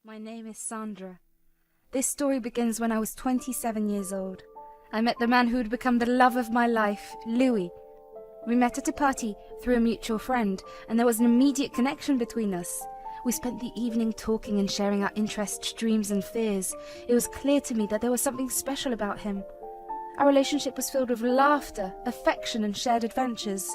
My name is Sandra. This story begins when I was 27 years old. I met the man who would become the love of my life, Louis. We met at a party through a mutual friend, and there was an immediate connection between us. We spent the evening talking and sharing our interests, dreams and fears. It was clear to me that there was something special about him. Our relationship was filled with laughter, affection and shared adventures.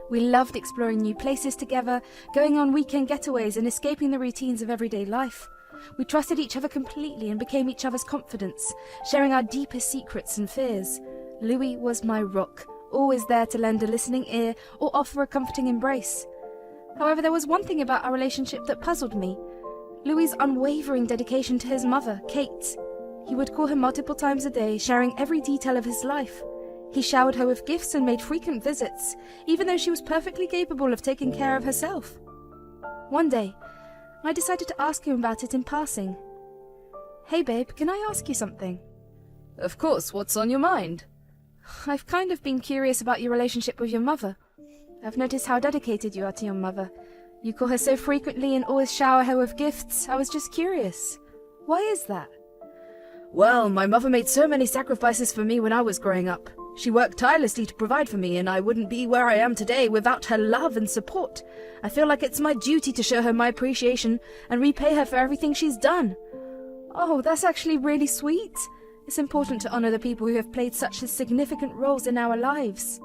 We loved exploring new places together, going on weekend getaways and escaping the routines of everyday life. We trusted each other completely and became each other's confidants, sharing our deepest secrets and fears. Louis was my rock, always there to lend a listening ear or offer a comforting embrace. However, there was one thing about our relationship that puzzled me. Louis's unwavering dedication to his mother, Kate. He would call her multiple times a day, sharing every detail of his life. He showered her with gifts and made frequent visits, even though she was perfectly capable of taking care of herself. One day, I decided to ask him about it in passing. "Hey babe, can I ask you something?" "Of course, what's on your mind?" "I've kind of been curious about your relationship with your mother. I've noticed how dedicated you are to your mother. You call her so frequently and always shower her with gifts. I was just curious. Why is that?" "Well, my mother made so many sacrifices for me when I was growing up. She worked tirelessly to provide for me, and I wouldn't be where I am today without her love and support. I feel like it's my duty to show her my appreciation and repay her for everything she's done." "Oh, that's actually really sweet. It's important to honor the people who have played such significant roles in our lives."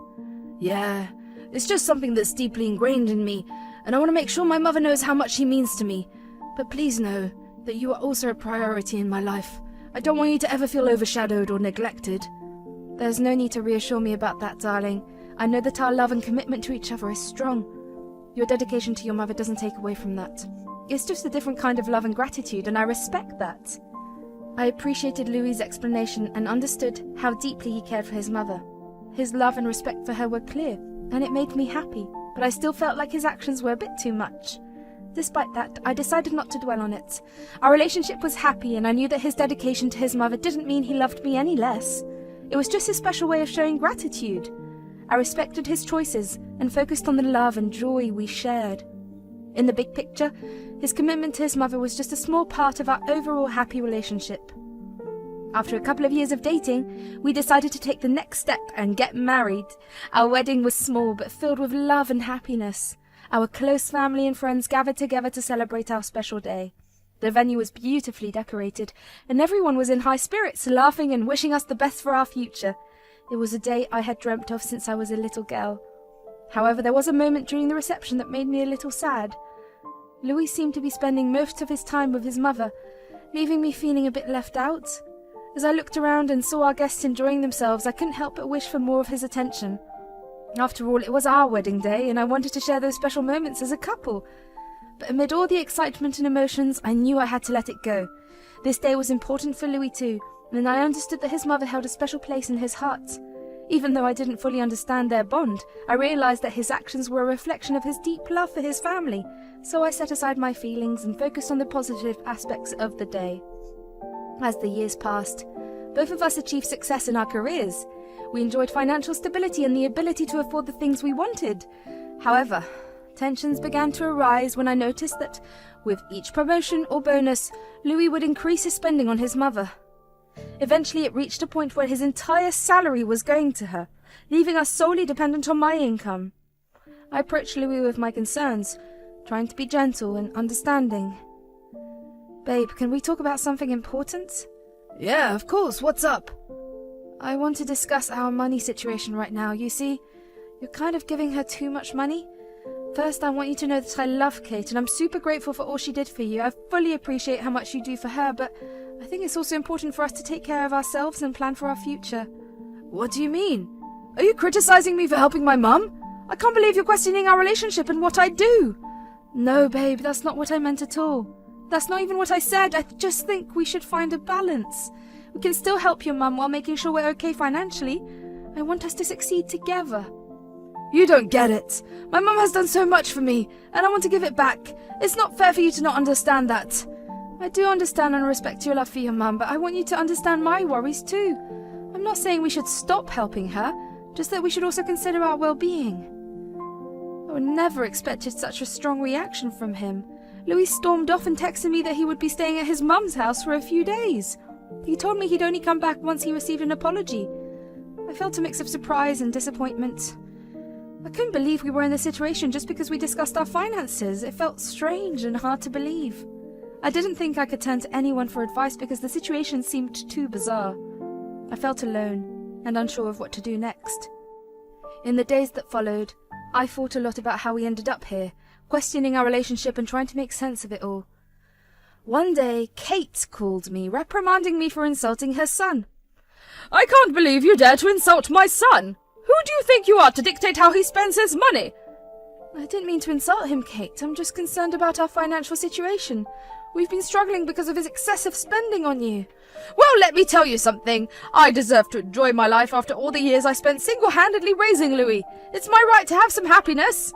"Yeah, it's just something that's deeply ingrained in me, and I want to make sure my mother knows how much she means to me. But please know that you are also a priority in my life. I don't want you to ever feel overshadowed or neglected." "There's no need to reassure me about that, darling. I know that our love and commitment to each other is strong. Your dedication to your mother doesn't take away from that. It's just a different kind of love and gratitude, and I respect that." I appreciated Louis's explanation and understood how deeply he cared for his mother. His love and respect for her were clear, and it made me happy, but I still felt like his actions were a bit too much. Despite that, I decided not to dwell on it. Our relationship was happy, and I knew that his dedication to his mother didn't mean he loved me any less. It was just his special way of showing gratitude. I respected his choices and focused on the love and joy we shared. In the big picture, his commitment to his mother was just a small part of our overall happy relationship. After a couple of years of dating, we decided to take the next step and get married. Our wedding was small but filled with love and happiness. Our close family and friends gathered together to celebrate our special day. The venue was beautifully decorated, and everyone was in high spirits, laughing and wishing us the best for our future. It was a day I had dreamt of since I was a little girl. However, there was a moment during the reception that made me a little sad. Louis seemed to be spending most of his time with his mother, leaving me feeling a bit left out. As I looked around and saw our guests enjoying themselves, I couldn't help but wish for more of his attention. After all, it was our wedding day, and I wanted to share those special moments as a couple. But amid all the excitement and emotions, I knew I had to let it go. This day was important for Louis too, and I understood that his mother held a special place in his heart. Even though I didn't fully understand their bond, I realized that his actions were a reflection of his deep love for his family, so I set aside my feelings and focused on the positive aspects of the day. As the years passed, both of us achieved success in our careers. We enjoyed financial stability and the ability to afford the things we wanted. However, tensions began to arise when I noticed that, with each promotion or bonus, Louis would increase his spending on his mother. Eventually it reached a point where his entire salary was going to her, leaving us solely dependent on my income. I approached Louis with my concerns, trying to be gentle and understanding. "Babe, can we talk about something important?" "Yeah, of course, what's up?" "I want to discuss our money situation right now. You see, you're kind of giving her too much money. First, I want you to know that I love Kate, and I'm super grateful for all she did for you. I fully appreciate how much you do for her, but I think it's also important for us to take care of ourselves and plan for our future." "What do you mean? Are you criticizing me for helping my mum? I can't believe you're questioning our relationship and what I do." "No, babe, that's not what I meant at all. That's not even what I said. I just think we should find a balance. We can still help your mum while making sure we're okay financially. I want us to succeed together." "You don't get it. My mum has done so much for me, and I want to give it back. It's not fair for you to not understand that." "I do understand and respect your love for your mum, but I want you to understand my worries too. I'm not saying we should stop helping her, just that we should also consider our well-being." I would never expected such a strong reaction from him. Louis stormed off and texted me that he would be staying at his mum's house for a few days. He told me he'd only come back once he received an apology. I felt a mix of surprise and disappointment. I couldn't believe we were in this situation just because we discussed our finances. It felt strange and hard to believe. I didn't think I could turn to anyone for advice because the situation seemed too bizarre. I felt alone and unsure of what to do next. In the days that followed, I thought a lot about how we ended up here, questioning our relationship and trying to make sense of it all. One day, Kate called me, reprimanding me for insulting her son. I can't believe you dare to insult my son! Who do you think you are to dictate how he spends his money? I didn't mean to insult him, Kate. I'm just concerned about our financial situation. We've been struggling because of his excessive spending on you. Well, let me tell you something. I deserve to enjoy my life after all the years I spent single-handedly raising Louis. It's my right to have some happiness.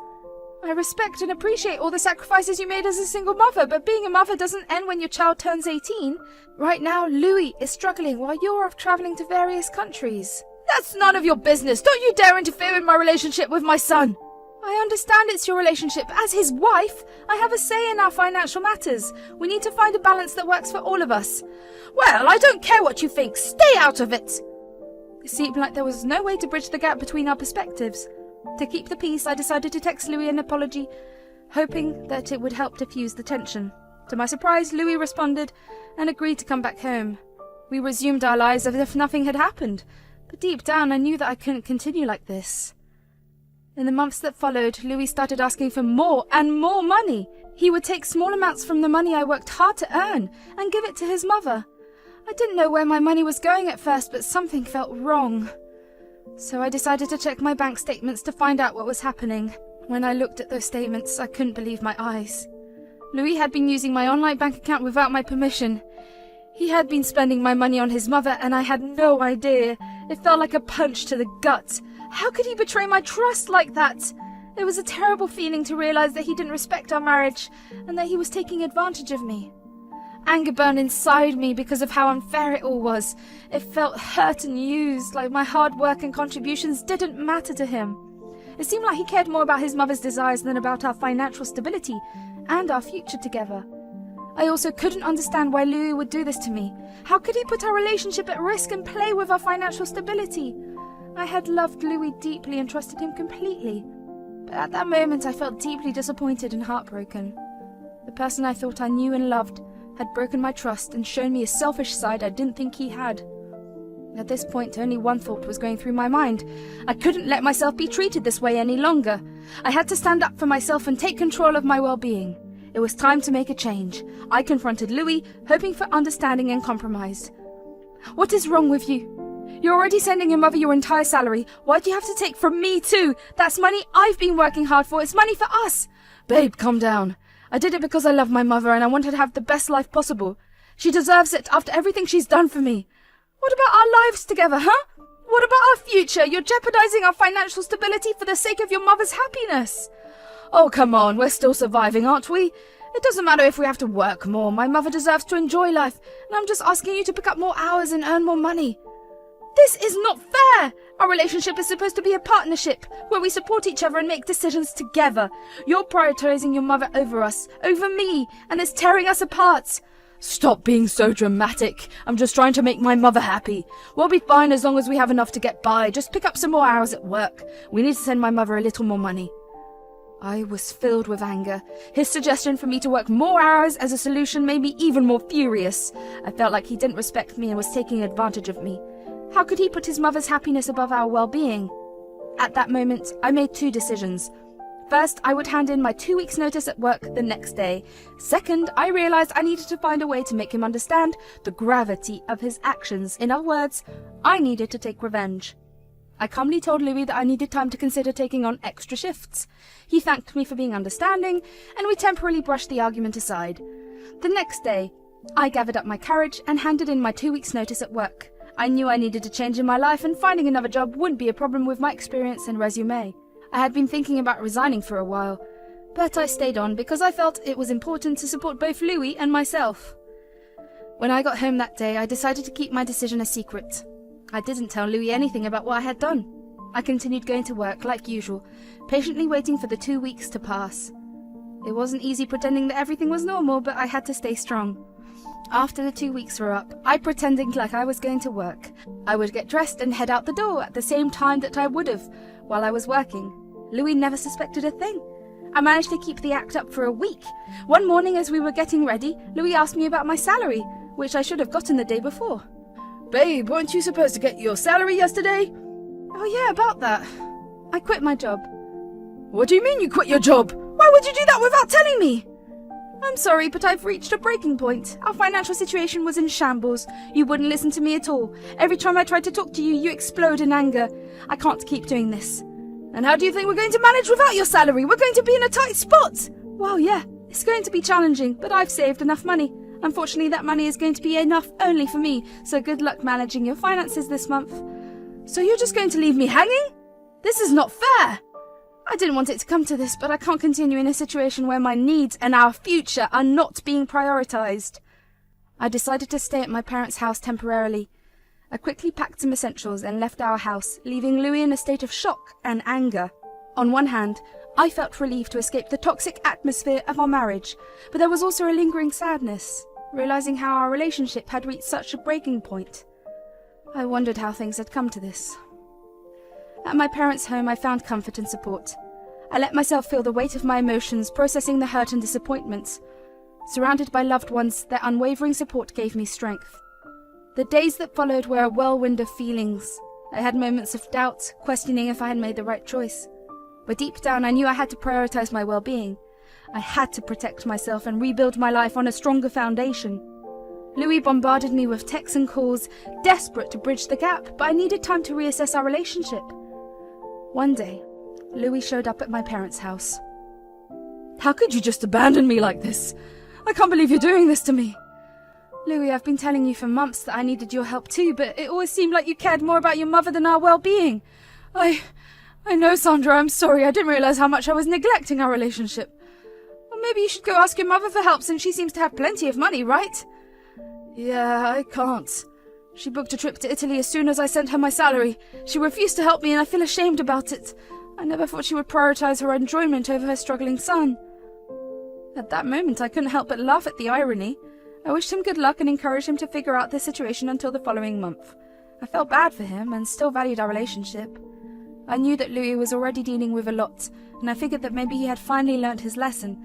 I respect and appreciate all the sacrifices you made as a single mother, but being a mother doesn't end when your child turns 18. Right now, Louis is struggling while you're off traveling to various countries. That's none of your business. Don't you dare interfere in my relationship with my son. I understand it's your relationship. As his wife, I have a say in our financial matters. We need to find a balance that works for all of us. Well, I don't care what you think. Stay out of it. It seemed like there was no way to bridge the gap between our perspectives. To keep the peace, I decided to text Louis an apology, hoping that it would help diffuse the tension. To my surprise, Louis responded and agreed to come back home. We resumed our lives as if nothing had happened, but deep down I knew that I couldn't continue like this. In the months that followed, Louis started asking for more and more money. He would take small amounts from the money I worked hard to earn and give it to his mother. I didn't know where my money was going at first, but something felt wrong. So I decided to check my bank statements to find out what was happening. When I looked at those statements, I couldn't believe my eyes. Louis had been using my online bank account without my permission. He had been spending my money on his mother, and I had no idea. It felt like a punch to the gut. How could he betray my trust like that? It was a terrible feeling to realize that he didn't respect our marriage, and that he was taking advantage of me. Anger burned inside me because of how unfair it all was. It felt hurt and used, like my hard work and contributions didn't matter to him. It seemed like he cared more about his mother's desires than about our financial stability and our future together. I also couldn't understand why Louis would do this to me. How could he put our relationship at risk and play with our financial stability? I had loved Louis deeply and trusted him completely. But at that moment I felt deeply disappointed and heartbroken. The person I thought I knew and loved had broken my trust and shown me a selfish side I didn't think he had. At this point, only one thought was going through my mind. I couldn't let myself be treated this way any longer. I had to stand up for myself and take control of my well-being. It was time to make a change. I confronted Louis, hoping for understanding and compromise. What is wrong with you? You're already sending your mother your entire salary. Why do you have to take from me too? That's money I've been working hard for. It's money for us. Babe, calm down. I did it because I love my mother and I wanted to have the best life possible. She deserves it after everything she's done for me. What about our lives together, huh? What about our future? You're jeopardizing our financial stability for the sake of your mother's happiness. Oh, come on. We're still surviving, aren't we? It doesn't matter if we have to work more. My mother deserves to enjoy life, and I'm just asking you to pick up more hours and earn more money. This is not fair! Our relationship is supposed to be a partnership, where we support each other and make decisions together. You're prioritizing your mother over us, over me, and it's tearing us apart. Stop being so dramatic. I'm just trying to make my mother happy. We'll be fine as long as we have enough to get by. Just pick up some more hours at work. We need to send my mother a little more money. I was filled with anger. His suggestion for me to work more hours as a solution made me even more furious. I felt like he didn't respect me and was taking advantage of me. How could he put his mother's happiness above our well-being? At that moment, I made two decisions. First, I would hand in my 2 weeks' notice at work the next day. Second, I realized I needed to find a way to make him understand the gravity of his actions. In other words, I needed to take revenge. I calmly told Louis that I needed time to consider taking on extra shifts. He thanked me for being understanding, and we temporarily brushed the argument aside. The next day, I gathered up my courage and handed in my 2 weeks' notice at work. I knew I needed a change in my life, and finding another job wouldn't be a problem with my experience and resume. I had been thinking about resigning for a while, but I stayed on because I felt it was important to support both Louis and myself. When I got home that day, I decided to keep my decision a secret. I didn't tell Louis anything about what I had done. I continued going to work like usual, patiently waiting for the 2 weeks to pass. It wasn't easy pretending that everything was normal, but I had to stay strong. After the 2 weeks were up, I pretended like I was going to work. I would get dressed and head out the door at the same time that I would have while I was working. Louis never suspected a thing. I managed to keep the act up for a week. One morning as we were getting ready, Louis asked me about my salary, which I should have gotten the day before. Babe, weren't you supposed to get your salary yesterday? Oh yeah, about that. I quit my job. What do you mean you quit your job? Why would you do that without telling me? I'm sorry, but I've reached a breaking point. Our financial situation was in shambles. You wouldn't listen to me at all. Every time I tried to talk to you, you explode in anger. I can't keep doing this. And how do you think we're going to manage without your salary? We're going to be in a tight spot. Well, yeah, it's going to be challenging, but I've saved enough money. Unfortunately, that money is going to be enough only for me, so good luck managing your finances this month. So you're just going to leave me hanging? This is not fair. I didn't want it to come to this, but I can't continue in a situation where my needs and our future are not being prioritized. I decided to stay at my parents' house temporarily. I quickly packed some essentials and left our house, leaving Louis in a state of shock and anger. On one hand, I felt relieved to escape the toxic atmosphere of our marriage, but there was also a lingering sadness, realizing how our relationship had reached such a breaking point. I wondered how things had come to this. At my parents' home, I found comfort and support. I let myself feel the weight of my emotions, processing the hurt and disappointments. Surrounded by loved ones, their unwavering support gave me strength. The days that followed were a whirlwind of feelings. I had moments of doubt, questioning if I had made the right choice. But deep down, I knew I had to prioritize my well-being. I had to protect myself and rebuild my life on a stronger foundation. Louis bombarded me with texts and calls, desperate to bridge the gap, but I needed time to reassess our relationship. One day, Louis showed up at my parents' house. How could you just abandon me like this? I can't believe you're doing this to me. Louis, I've been telling you for months that I needed your help too, but it always seemed like you cared more about your mother than our well-being. I know, Sandra, I'm sorry. I didn't realize how much I was neglecting our relationship. Well, maybe you should go ask your mother for help since she seems to have plenty of money, right? Yeah, I can't. She booked a trip to Italy as soon as I sent her my salary. She refused to help me and I feel ashamed about it. I never thought she would prioritize her enjoyment over her struggling son. At that moment, I couldn't help but laugh at the irony. I wished him good luck and encouraged him to figure out this situation until the following month. I felt bad for him and still valued our relationship. I knew that Louis was already dealing with a lot, and I figured that maybe he had finally learnt his lesson.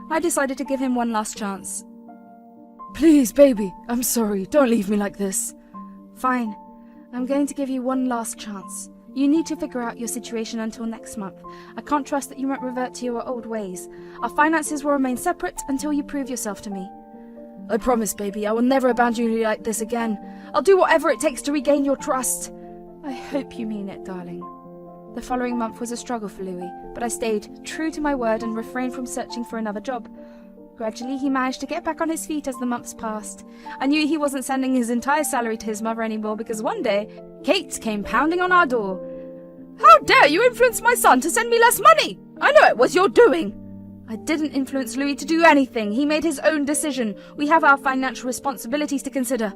I decided to give him one last chance. Please, baby, I'm sorry. Don't leave me like this. Fine. I'm going to give you one last chance. You need to figure out your situation until next month. I can't trust that you won't revert to your old ways. Our finances will remain separate until you prove yourself to me. I promise, baby, I will never abandon you like this again. I'll do whatever it takes to regain your trust. I hope you mean it, darling. The following month was a struggle for Louis, but I stayed true to my word and refrained from searching for another job. Gradually, he managed to get back on his feet as the months passed. I knew he wasn't sending his entire salary to his mother anymore because one day, Kate came pounding on our door. How dare you influence my son to send me less money? I know it was your doing. I didn't influence Louis to do anything. He made his own decision. We have our financial responsibilities to consider.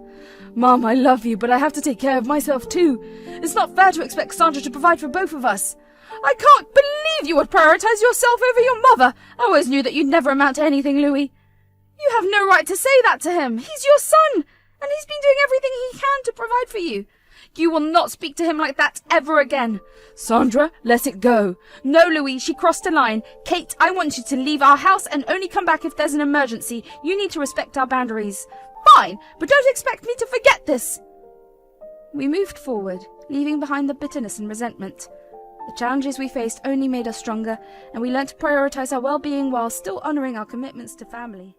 Mom, I love you, but I have to take care of myself too. It's not fair to expect Sandra to provide for both of us. I can't believe you would prioritize yourself over your mother. I always knew that you'd never amount to anything, Louis. You have no right to say that to him. He's your son, and he's been doing everything he can to provide for you. You will not speak to him like that ever again. Sandra, let it go. No, Louis, she crossed a line. Kate, I want you to leave our house and only come back if there's an emergency. You need to respect our boundaries. Fine, but don't expect me to forget this. We moved forward, leaving behind the bitterness and resentment. The challenges we faced only made us stronger, and we learned to prioritize our well-being while still honoring our commitments to family.